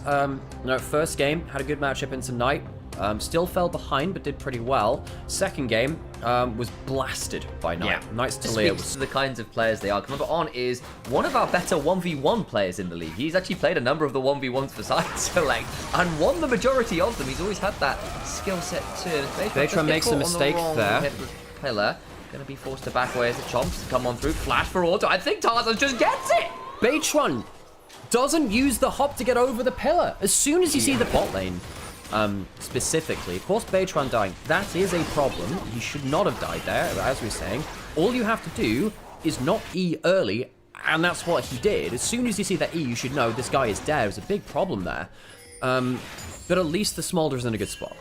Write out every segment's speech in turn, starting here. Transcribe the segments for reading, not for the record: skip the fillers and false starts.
Shanks, first game, had a good matchup into Knight. Still fell behind, but did pretty well. Second game was blasted by Knight. Yeah. Knight's Talia was... to the kinds of players they are. Remember, On is one of our better 1v1 players in the league. He's actually played a number of the 1v1s for Side Select and won the majority of them. He's always had that skill set too. Beitron makes a mistake there. Pillar. Gonna be forced to back away as the Chomps come on through. Flash for auto. I think Tarzan just gets it! Beitron doesn't use the hop to get over the pillar. As soon as you see the bot lane, specifically, of course, Beitron dying, that is a problem. He should not have died there, as we were saying. All you have to do is not E early, and that's what he did. As soon as you see that E, you should know this guy is dead. There's a big problem there. But at least the Smolder's in a good spot.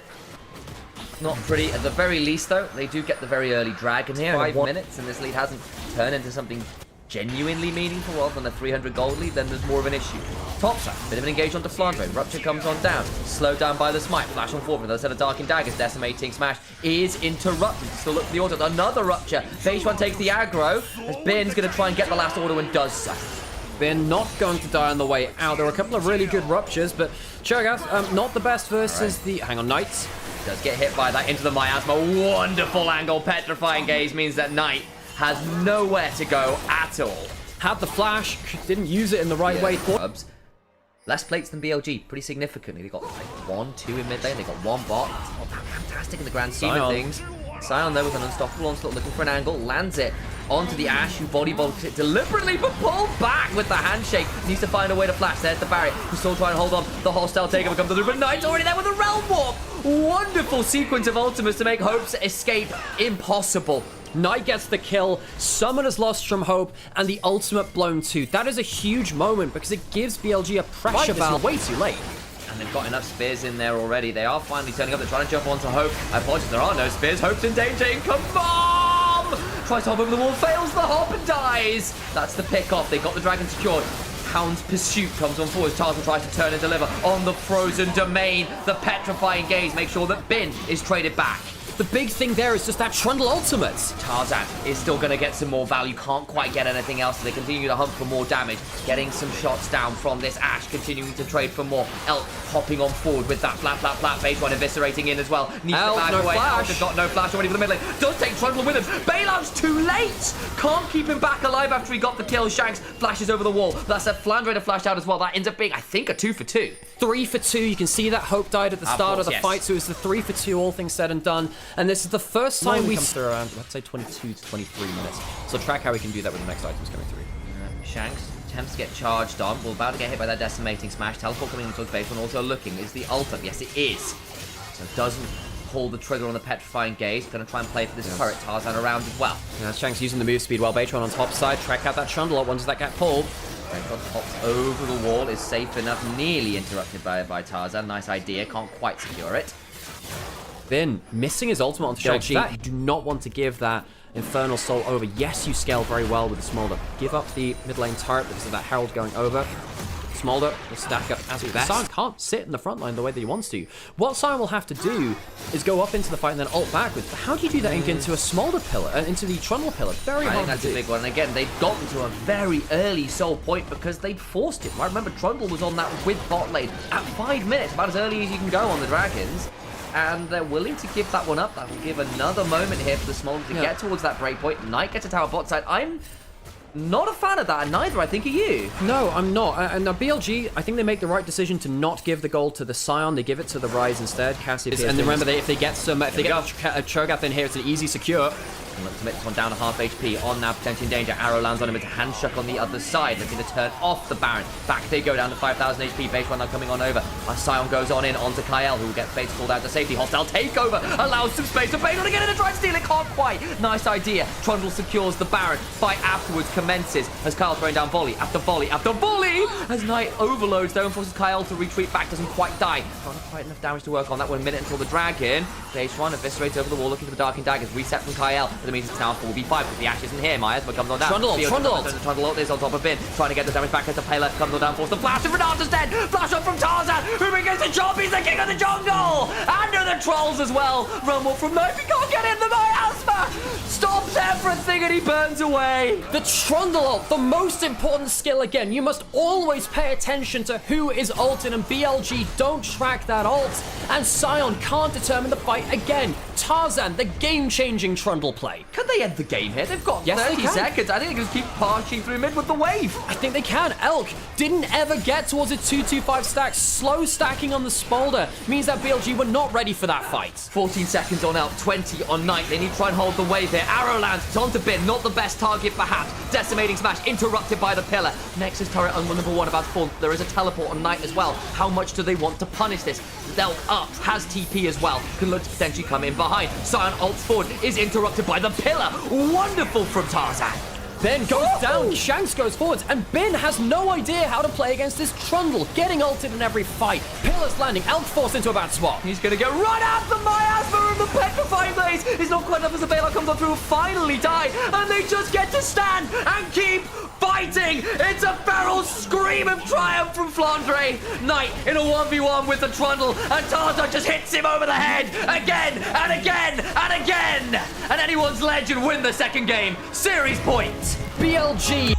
Not pretty. At the very least, though, they do get the very early dragon here. 5 minutes, and this lead hasn't turned into something genuinely meaningful. Rather than a 300 gold lead, then there's more of an issue. Top side, bit of an engage onto Flandre. Rupture comes on down. Slowed down by the smite. Flash on forward with a set of Dark and Daggers. Decimating smash is interrupted. Still look for the auto. Another Rupture. Beitron takes the aggro. As Bin's going to try and get the last auto and does so. Bin not going to die on the way out. There were a couple of really good ruptures, but Cho'Gath, not the best versus the... Hang on, Knights. Does get hit by that into the miasma. Wonderful angle. Petrifying Gaze means that Knight has nowhere to go at all. Had the flash, didn't use it in the right way. Less plates than BLG, pretty significantly. They got like 1, 2 in mid lane. They got 1 bot. Oh, fantastic in the grand scheme of things. Sion there with an unstoppable onslaught, looking for an angle, lands it onto the Ashe, who body bolts it deliberately, but pulled back with the handshake. Needs to find a way to flash. There's the barrier. He's still trying to hold on. The hostile takeover comes through, but Knight's already there with a realm warp. Wonderful sequence of ultimates to make Hope's escape impossible. Knight gets the kill, Summoner's lost from Hope, and the ultimate blown too. That is a huge moment because it gives BLG a pressure valve way too late. And they've got enough spears in there already. They are finally turning up. They're trying to jump onto Hope. I apologize, there are no spears. Hope's in danger. Come tries to hop over the wall, fails the hop and dies. That's the pick off. They got the dragon secured. Hound's pursuit comes on forward. Tarzan tries to turn and deliver on the frozen domain. The petrifying gaze makes sure that Bin is traded back. The big thing there is just that Trundle ultimate. Tarzan is still going to get some more value. Can't quite get anything else. So they continue to hunt for more damage. Getting some shots down from this Ashe. Continuing to trade for more. Elk hopping on forward with that flat. Beitron eviscerating in as well. Needs to back away. Elk has got no flash already for the mid lane. Does take Trundle with him. Bailout's too late. Can't keep him back alive after he got the kill. Shanks flashes over the wall. That's a Flandre to flash out as well. That ends up being, I think, a 2 for 2. 3 for 2. You can see that Hope died at the start of the fight, so it's the 3 for 2, all things said and done. And this is the first time we come through around, let's say, 22 to 23 minutes. So track how we can do that with the next items coming through. Shanks attempts to get charged on. We're about to get hit by that decimating smash. Teleport coming into his base, and also looking. Is the ultimate? Yes, it is. So it doesn't pull the trigger on the petrifying gaze. Going to try and play for this turret. Tarzan around as well. Yeah, Shanks using the move speed while Beitron on top side. Track out that Trundle up once that get pulled. Beitron hops over the wall, is safe enough. Nearly interrupted by Tarzan. Nice idea. Can't quite secure it. Bin missing his ultimate onto BLG. You do not want to give that Infernal Soul over. Yes, you scale very well with the Smolder. Give up the mid lane turret because of that Herald going over. Smolder will stack up as best. Sion can't sit in the front line the way that he wants to. What Sion will have to do is go up into the fight and then ult backwards. But how do you do that into a Smolder pillar, into the Trundle pillar? Very hard to do. I think that's a big one. And again, they've gotten to a very early soul point because they'd forced it. I remember Trundle was on that with bot lane at 5 minutes, about as early as you can go on the Dragons. And they're willing to give that one up. That will give another moment here for the Smolder to get towards that breakpoint. Knight gets a tower bot side. I'm not a fan of that, and neither, I think, are you. No, I'm not. And now BLG, I think they make the right decision to not give the gold to the Sion. They give it to the Rise instead. Cassiopeia. And remember, if they get some, if they get a Cho'Gath in here, it's an easy secure. And look to make this one down to half HP. On now, potentially in danger. Arrow lands on him. It's a handshock on the other side. Looking to turn off the Baron. Back they go down to 5,000 HP. Beitron now coming on over. Sion goes on in onto Kyle, who will get Fates called out to safety. Hostile takeover allows some space for Beitron to get in and try and steal it. Can't quite. Nice idea. Trundle secures the Baron. Fight afterwards commences as Kyle throwing down volley after volley after volley. As Knight overloads though and forces Kyle to retreat back. Doesn't quite die. Not quite enough damage to work on. That 1 minute until the Dragon. Beitron eviscerates over the wall looking for the Dark and Daggers. Reset from Kyle. But it means it's now 4v5 because the Ashe isn't here. Myers but comes on down. Trundle ult is on top of Bin. Trying to get the damage back as the payload comes on down. Force the flash and Renata's dead. Flash up from Tarzan. Who begins is a job. He's the king of the jungle. And of the trolls as well. Rumble from Knife. He can't get in. The miasma stops everything and he burns away. The Trundle ult, the most important skill again. You must always pay attention to who is ulting, and BLG don't track that ult. And Sion can't determine the fight again. Tarzan, the game-changing Trundle play. Can they end the game here? They've got Yes, they 30 can. seconds. I think they can just keep parching through mid with the wave. I think they can. Elk didn't ever get towards a 2-2-5 stack. Slow stacking on the Smolder means that BLG were not ready for that fight. 14 seconds on Elk, 20 on Knight. They need to try and hold the wave here. Arrow lands. It's onto Bin. Not the best target, perhaps. Decimating smash interrupted by the pillar. Nexus turret on number 1 about to fall. There is a teleport on Knight as well. How much do they want to punish this? Elk up, has TP as well. Can look to potentially come in behind. Sion ults forward, is interrupted by the pillar. Wonderful from Tarzan. Bin goes down, Shanks goes forwards, and Bin has no idea how to play against this Trundle, getting ulted in every fight. Pillar's landing, Elk forced into a bad spot. He's going to get run out the miasma and the petrifying blaze. It's not quite enough as the bailout comes on through and finally die. And they just get to stand and keep fighting. It's a feral scream of triumph from Flandre. Knight in a 1v1 with the Trundle, and Tarzan just hits him over the head again and again and again. And anyone's legend win the second game. Series points. BLG